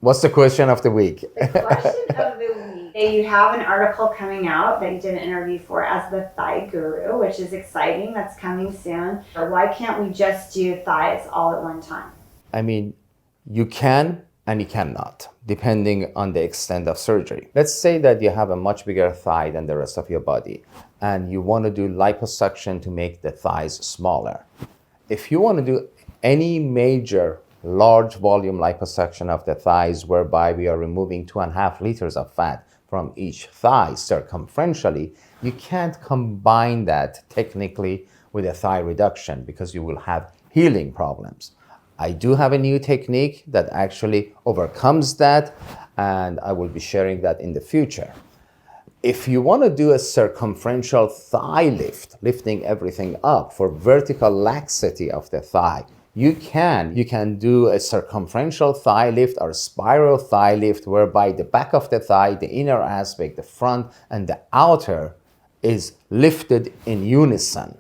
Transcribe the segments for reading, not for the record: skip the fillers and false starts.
What's the question of the week? The question of the week. You have an article coming out that you did an interview for as the thigh guru, which is exciting. That's coming soon. Or why can't we just do thighs all at one time? I mean, you can and you cannot, depending on the extent of surgery. Let's say that you have a much bigger thigh than the rest of your body, and you want to do liposuction to make the thighs smaller. If you want to do any major large volume liposuction of the thighs, whereby we are removing 2.5 liters of fat from each thigh circumferentially, you can't combine that technically with a thigh reduction because you will have healing problems. I do have a new technique that actually overcomes that, and I will be sharing that in the future. If you want to do a circumferential thigh lift, lifting everything up for vertical laxity of the thigh, you can do a circumferential thigh lift or a spiral thigh lift, whereby the back of the thigh, the inner aspect, the front and the outer is lifted in unison.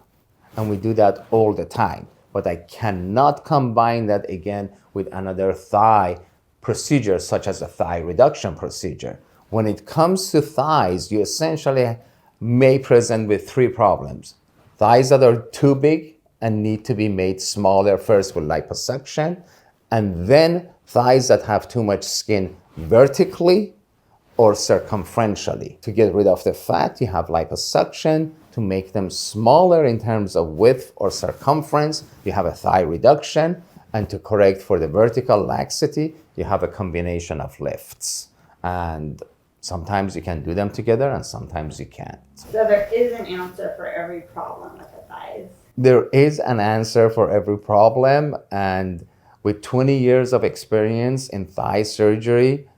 And we do that all the time. But I cannot combine that again with another thigh procedure, such as a thigh reduction procedure. When it comes to thighs, you essentially may present with 3 problems. Thighs that are too big and need to be made smaller first with liposuction, and then thighs that have too much skin vertically or circumferentially. To get rid of the fat, you have liposuction. To make them smaller in terms of width or circumference, you have a thigh reduction. And to correct for the vertical laxity, you have a combination of lifts. And sometimes you can do them together and sometimes you can't. So there is an answer for every problem with the thighs. There is an answer for every problem. And with 20 years of experience in thigh surgery,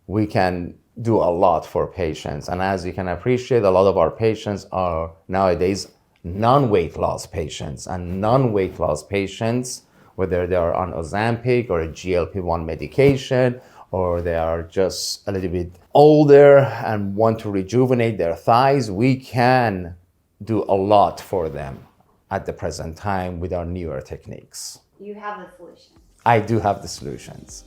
we can do a lot for patients. And as you can appreciate, a lot of our patients are nowadays non-weight loss patients. And non-weight loss patients, whether they are on Ozempic or a GLP-1 medication, or they are just a little bit older and want to rejuvenate their thighs, we can do a lot for them at the present time with our newer techniques. You have the solution. I do have the solutions.